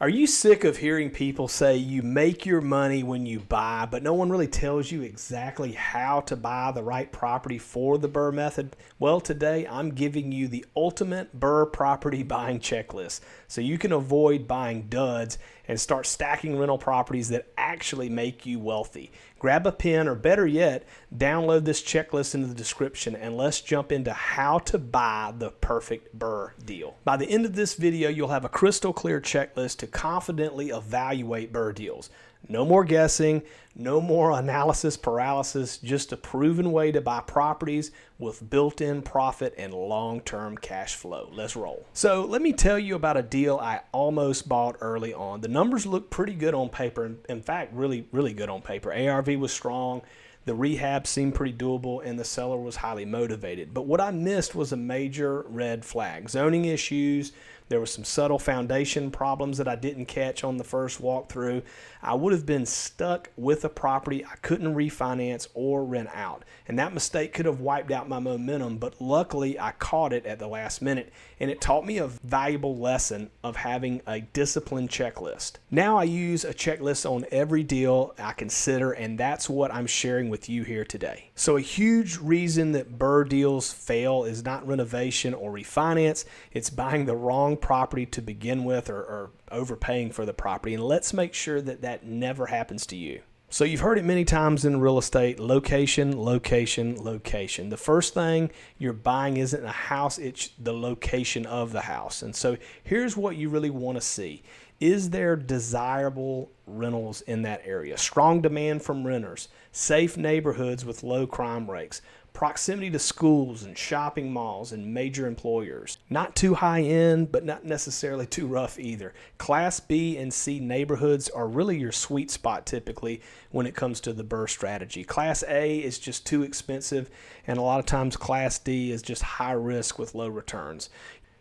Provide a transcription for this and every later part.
Are you sick of hearing people say you make your money when you buy, but no one really tells you exactly how to buy the right property for the BRRRR method? Well, today I'm giving you the ultimate BRRRR property buying checklist so you can avoid buying duds and start stacking rental properties that actually make you wealthy. Grab a pen, or better yet, download this checklist into the description, and let's jump into how to buy the perfect BRRRR deal. By the end of this video, you'll have a crystal clear checklist to confidently evaluate BRRRR deals. No more guessing, no more analysis paralysis, just a proven way to buy properties with built-in profit and long-term cash flow. Let's roll. So let me tell you about a deal I almost bought early on. The numbers look pretty good on paper. In fact, really good on paper. ARV was strong. The rehab seemed pretty doable, and the seller was highly motivated. But what I missed was a major red flag. Zoning issues. There were some subtle foundation problems that I didn't catch on the first walkthrough. I would have been stuck with a property I couldn't refinance or rent out. And that mistake could have wiped out my momentum, but luckily I caught it at the last minute, and it taught me a valuable lesson of having a disciplined checklist. Now I use a checklist on every deal I consider, and that's what I'm sharing with you here today. So a huge reason that BRRRR deals fail is not renovation or refinance. It's buying the wrong property to begin with, or overpaying for the property. And let's make sure that that never happens to you. So you've heard it many times in real estate: location, location, location. The first thing you're buying isn't a house, it's the location of the house. And so here's what you really want to see. Is there desirable rentals in that area? Strong demand from renters, safe neighborhoods with low crime rates, proximity to schools and shopping malls and major employers. Not too high end, but not necessarily too rough either. Class B and C neighborhoods are really your sweet spot typically when it comes to the BRRRR strategy. Class A is just too expensive, and a lot of times Class D is just high risk with low returns.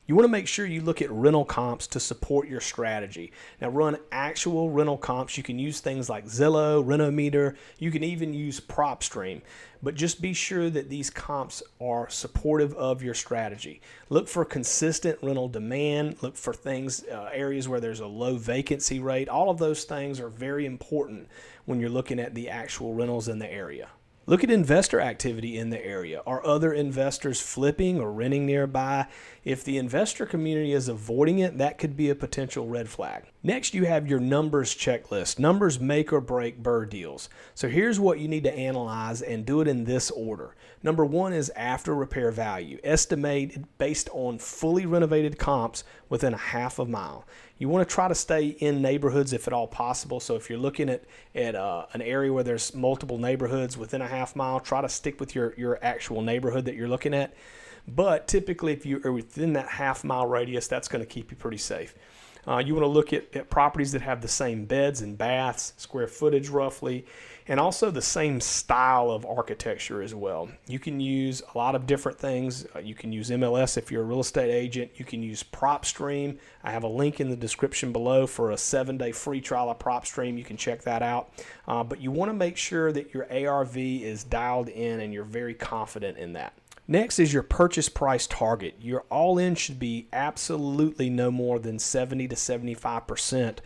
You want to make sure you look at rental comps to support your strategy. Now, run actual rental comps. You can use things like Zillow, Renometer. You can even use PropStream. But just be sure that these comps are supportive of your strategy. Look for consistent rental demand. Look for things, areas where there's a low vacancy rate. All of those things are very important when you're looking at the actual rentals in the area. Look at investor activity in the area. Are other investors flipping or renting nearby? If the investor community is avoiding it, that could be a potential red flag. Next, you have your numbers checklist. Numbers make or break BRRRR deals. So here's what you need to analyze, and do it in this order. Number one is after repair value, estimated based on fully renovated comps within a half a mile. You want to try to stay in neighborhoods if at all possible. So if you're looking at an area where there's multiple neighborhoods within a half mile, try to stick with your actual neighborhood that you're looking at. But typically, if you are within that half mile radius, that's going to keep you pretty safe. You want to look at properties that have the same beds and baths, square footage roughly, and also the same style of architecture as well. You can use a lot of different things. You can use MLS if you're a real estate agent. You can use PropStream. I have a link in the description below for a 7-day free trial of PropStream. You can check that out. But you want to make sure that your ARV is dialed in and you're very confident in that. Next is your purchase price target. Your all-in should be absolutely no more than 70 to 75%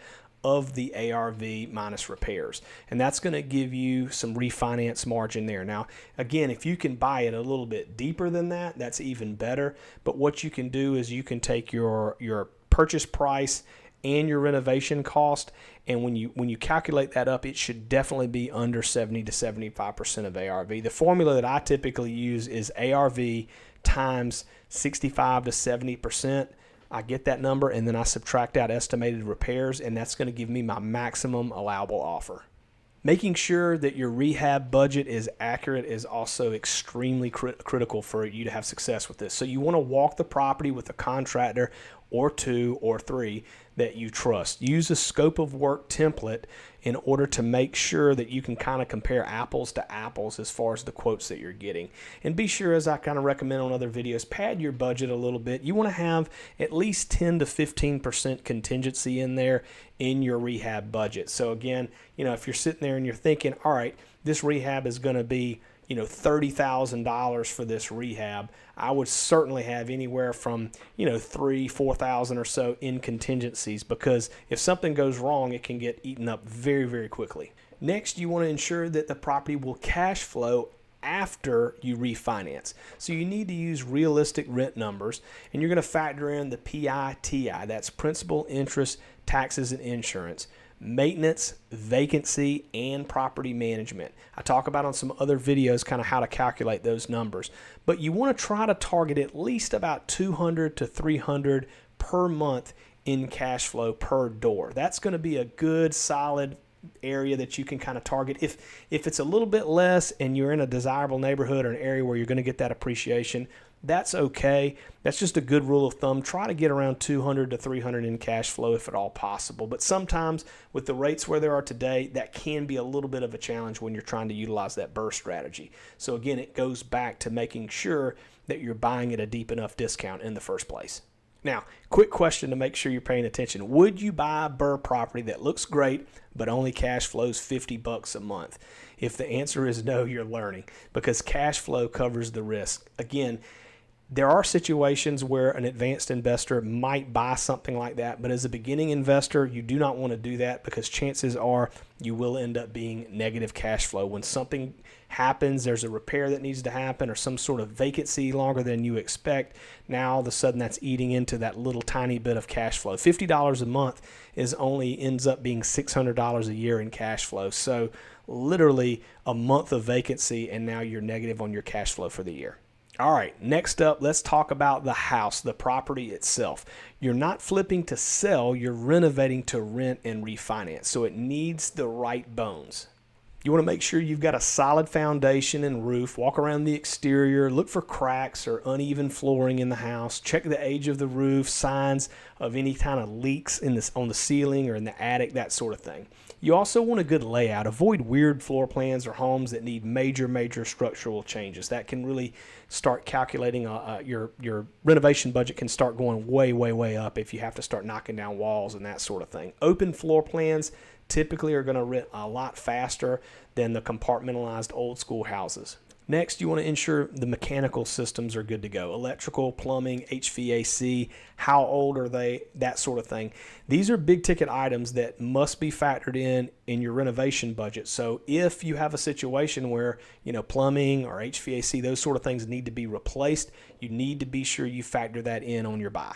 of the ARV minus repairs. And that's going to give you some refinance margin there. Now, again, if you can buy it a little bit deeper than that, that's even better. But what you can do is you can take your purchase price and your renovation cost, and when you calculate that up, it should definitely be under 70 to 75% of ARV. The formula that I typically use is ARV times 65 to 70%. I get that number, and then I subtract out estimated repairs, and that's going to give me my maximum allowable offer. Making sure that your rehab budget is accurate is also extremely critical for you to have success with this. So you want to walk the property with a contractor or 2 or 3 that you trust. Use a scope of work template in order to make sure that you can kind of compare apples to apples as far as the quotes that you're getting. And be sure, as I kind of recommend on other videos, pad your budget a little bit. You want to have at least 10 to 15% contingency in there in your rehab budget. So again, if you're sitting there and you're thinking, all right, this rehab is going to be $30,000 for this rehab, I would certainly have anywhere from, 3,000-4,000 or so in contingencies, because if something goes wrong, it can get eaten up very, very quickly. Next, you want to ensure that the property will cash flow after you refinance. So you need to use realistic rent numbers, and you're going to factor in the PITI, that's principal, interest, taxes, and insurance, maintenance, vacancy, and property management. I talk about on some other videos kind of how to calculate those numbers, but you want to try to target at least about 200 to 300 per month in cash flow per door. That's going to be a good solid area that you can kind of target. If it's a little bit less and you're in a desirable neighborhood or an area where you're going to get that appreciation, that's okay. That's just a good rule of thumb. Try to get around 200 to 300 in cash flow if at all possible. But sometimes with the rates where they are today, that can be a little bit of a challenge when you're trying to utilize that BRRRR strategy. So again, it goes back to making sure that you're buying at a deep enough discount in the first place. Now, quick question to make sure you're paying attention. Would you buy a BRRRR property that looks great but only cash flows $50 a month? If the answer is no, you're learning, because cash flow covers the risk. Again, there are situations where an advanced investor might buy something like that, but as a beginning investor, you do not want to do that, because chances are you will end up being negative cash flow. When something happens, there's a repair that needs to happen or some sort of vacancy longer than you expect, now all of a sudden that's eating into that little tiny bit of cash flow. $50 a month ends up being $600 a year in cash flow. So literally a month of vacancy, and now you're negative on your cash flow for the year. All right, next up, let's talk about the house, the property itself. You're not flipping to sell, you're renovating to rent and refinance. So it needs the right bones. You want to make sure you've got a solid foundation and roof. Walk around the exterior, look for cracks or uneven flooring in the house. Check the age of the roof, signs of any kind of leaks on the ceiling or in the attic, that sort of thing. You also want a good layout. Avoid weird floor plans or homes that need major structural changes. That can really start calculating your renovation budget can start going way up if you have to start knocking down walls and that sort of thing. Open floor plans typically are going to rent a lot faster than the compartmentalized old school houses. Next, you want to ensure the mechanical systems are good to go. Electrical, plumbing, HVAC, how old are they, that sort of thing. These are big ticket items that must be factored in your renovation budget. So if you have a situation where, plumbing or HVAC, those sort of things need to be replaced, you need to be sure you factor that in on your buy.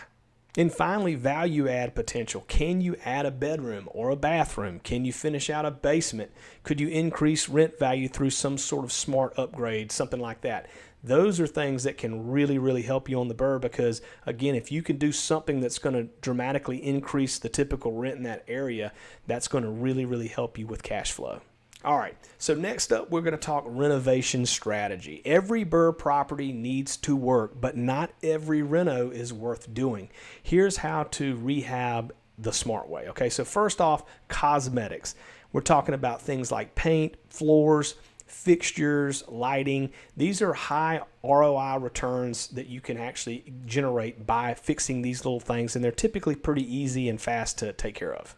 And finally, value add potential. Can you add a bedroom or a bathroom? Can you finish out a basement? Could you increase rent value through some sort of smart upgrade, something like that? Those are things that can really help you on the BRRRR, because again, if you can do something that's going to dramatically increase the typical rent in that area, that's going to really help you with cash flow. All right, so next up, we're going to talk renovation strategy. Every BRRRR property needs to work, but not every reno is worth doing. Here's how to rehab the smart way. Okay, so first off, cosmetics. We're talking about things like paint, floors, fixtures, lighting. These are high ROI returns that you can actually generate by fixing these little things, and they're typically pretty easy and fast to take care of.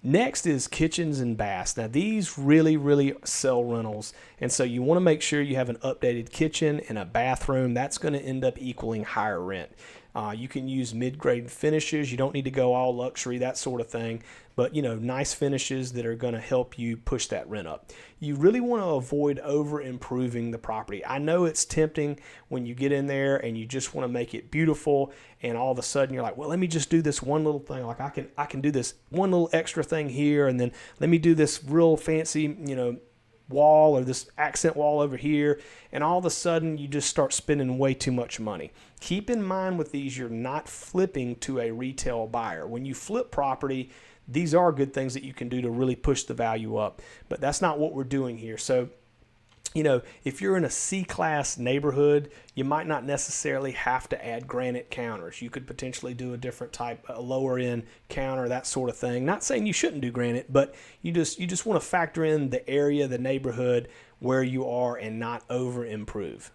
Next is kitchens and baths. Now these really sell rentals, and so you want to make sure you have an updated kitchen and a bathroom. That's going to end up equaling higher rent. You can use mid-grade finishes. You don't need to go all luxury, that sort of thing, but nice finishes that are going to help you push that rent up. You really want to avoid over improving the property. I know it's tempting when you get in there and you just want to make it beautiful, and all of a sudden you're like, well, let me just do this one little thing. Like I can do this one little extra thing here, and then let me do this real fancy, wall or this accent wall over here, and all of a sudden you just start spending way too much money. Keep in mind with these, you're not flipping to a retail buyer. When you flip property, these are good things that you can do to really push the value up, but that's not what we're doing here. So if you're in a C-class neighborhood, you might not necessarily have to add granite counters. You could potentially do a different type, a lower end counter, that sort of thing. Not saying you shouldn't do granite, but you just want to factor in the area, the neighborhood where you are, and not over improve.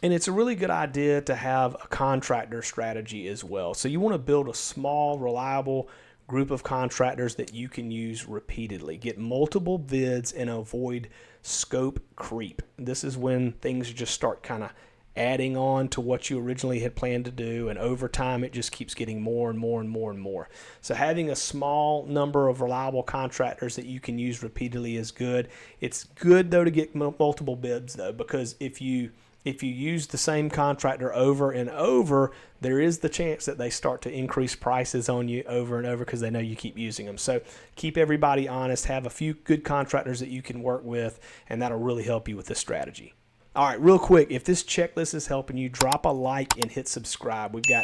And it's a really good idea to have a contractor strategy as well. So you want to build a small, reliable group of contractors that you can use repeatedly. Get multiple bids and avoid scope creep. This is when things just start kind of adding on to what you originally had planned to do, and over time it just keeps getting more and more and more and more. So having a small number of reliable contractors that you can use repeatedly is good. It's good though to get multiple bids though, because if you use the same contractor over and over, there is the chance that they start to increase prices on you over and over because they know you keep using them. So keep everybody honest, have a few good contractors that you can work with, and that'll really help you with this strategy. All right, real quick, if this checklist is helping you, drop a like and hit subscribe. We've got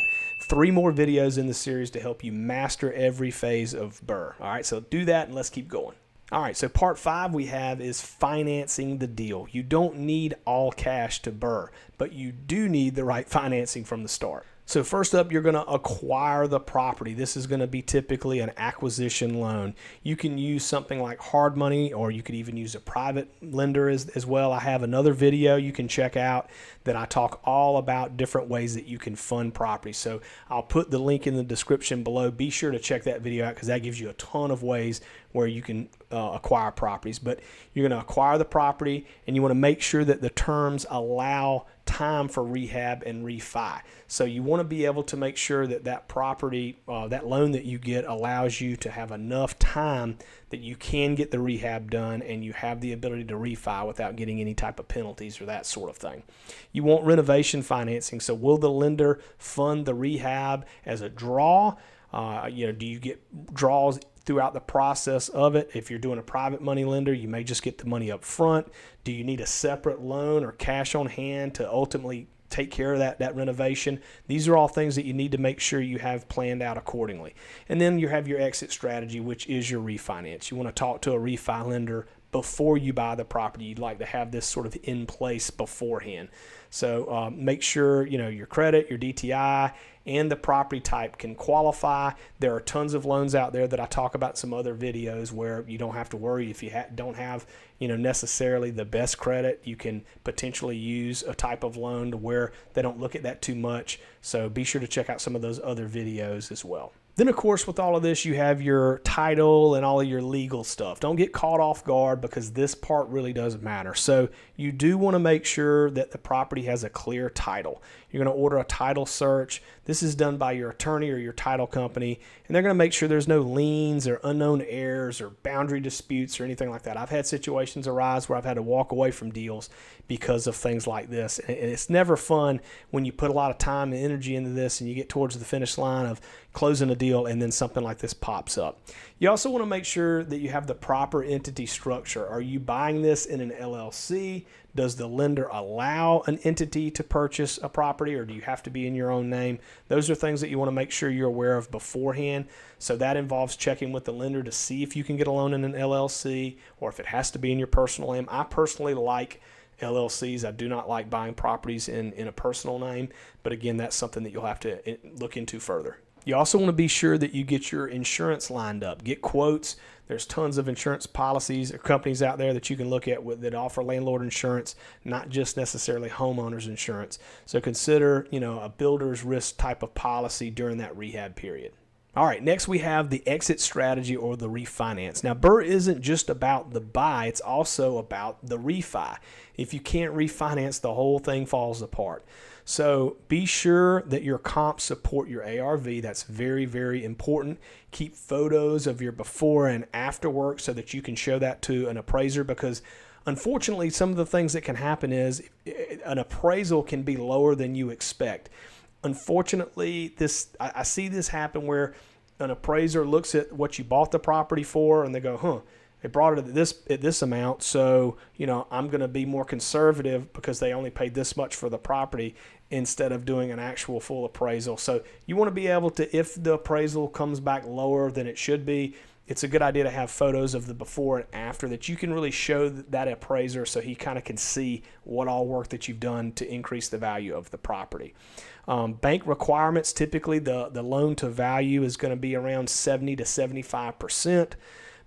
3 more videos in the series to help you master every phase of BRRRR. All right, so do that and let's keep going. All right, so part 5 we have is financing the deal. You don't need all cash to BRRRR, but you do need the right financing from the start. So first up, you're going to acquire the property. This is going to be typically an acquisition loan. You can use something like hard money, or you could even use a private lender as well. I have another video you can check out that I talk all about different ways that you can fund property. So I'll put the link in the description below. Be sure to check that video out because that gives you a ton of ways where you can acquire properties. But you're going to acquire the property, and you want to make sure that the terms allow time for rehab and refi. So you want to be able to make sure that that property, that loan that you get, allows you to have enough time that you can get the rehab done and you have the ability to refi without getting any type of penalties or that sort of thing. You want renovation financing. So will the lender fund the rehab as a draw? Do you get draws throughout the process of it? If you're doing a private money lender, you may just get the money up front. Do you need a separate loan or cash on hand to ultimately take care of that renovation? These are all things that you need to make sure you have planned out accordingly. And then you have your exit strategy, which is your refinance. You want to talk to a refi lender before you buy the property. You'd like to have this sort of in place beforehand. So make sure your credit, your DTI, and the property type can qualify. There are tons of loans out there that I talk about in some other videos where you don't have to worry if you don't have necessarily the best credit. You can potentially use a type of loan to where they don't look at that too much. So be sure to check out some of those other videos as well. Then, of course, with all of this, you have your title and all of your legal stuff. Don't get caught off guard because this part really doesn't matter. So you do want to make sure that the property has a clear title. You're going to order a title search. This is done by your attorney or your title company, and they're going to make sure there's no liens or unknown heirs or boundary disputes or anything like that. I've had situations arise where I've had to walk away from deals because of things like this, and it's never fun when you put a lot of time and energy into this and you get towards the finish line of closing a deal and then something like this pops up. You also want to make sure that you have the proper entity structure. Are you buying this in an LLC? Does the lender allow an entity to purchase a property, or do you have to be in your own name? Those are things that you want to make sure you're aware of beforehand. So that involves checking with the lender to see if you can get a loan in an LLC or if it has to be in your personal name. I personally like LLCs. I do not like buying properties in a personal name, but again, that's something that you'll have to look into further. You also want to be sure that you get your insurance lined up. Get quotes. There's tons of insurance policies or companies out there that you can look at that offer landlord insurance, not just necessarily homeowners insurance. So consider, a builder's risk type of policy during that rehab period. All right, next we have the exit strategy or the refinance. Now, BRRRR isn't just about the buy, it's also about the refi. If you can't refinance, the whole thing falls apart. So be sure that your comps support your ARV. That's very, very important. Keep photos of your before and after work so that you can show that to an appraiser, because unfortunately, some of the things that can happen is an appraisal can be lower than you expect. Unfortunately, I see this happen where an appraiser looks at what you bought the property for and they go, they brought it at this amount, so I'm going to be more conservative because they only paid this much for the property instead of doing an actual full appraisal. So you want to be able to, if the appraisal comes back lower than it should be, it's a good idea to have photos of the before and after that you can really show that appraiser so he kind of can see what all work that you've done to increase the value of the property. Bank requirements, typically the loan to value is going to be around 70 to 75%.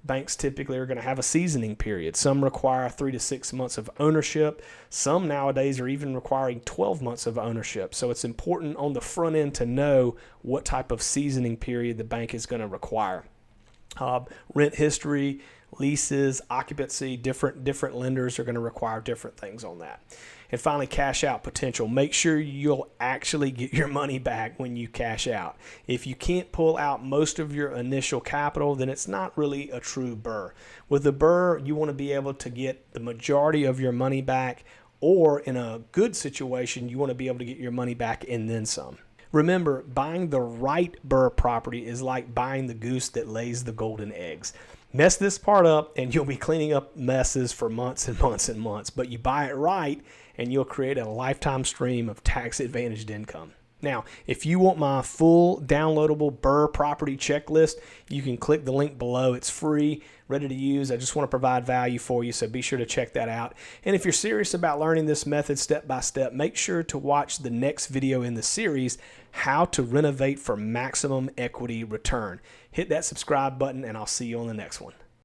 banks typically are going to have a seasoning period. Some require 3 to 6 months of ownership. Some nowadays are even requiring 12 months of ownership. So it's important on the front end to know what type of seasoning period the bank is going to require. Rent history, leases, occupancy, different lenders are going to require different things on that. And finally, cash out potential. Make sure you'll actually get your money back when you cash out. If you can't pull out most of your initial capital, then it's not really a true BRRRR. With the BRRRR, you want to be able to get the majority of your money back, or in a good situation, you want to be able to get your money back and then some. Remember, buying the right BRRRR property is like buying the goose that lays the golden eggs. Mess this part up and you'll be cleaning up messes for months and months and months, but you buy it right and you'll create a lifetime stream of tax advantaged income. Now, if you want my full downloadable BRRRR property checklist, you can click the link below. It's free, ready to use. I just want to provide value for you, so be sure to check that out. And if you're serious about learning this method step by step, make sure to watch the next video in the series, How to Renovate for Maximum Equity Return. Hit that subscribe button and I'll see you on the next one.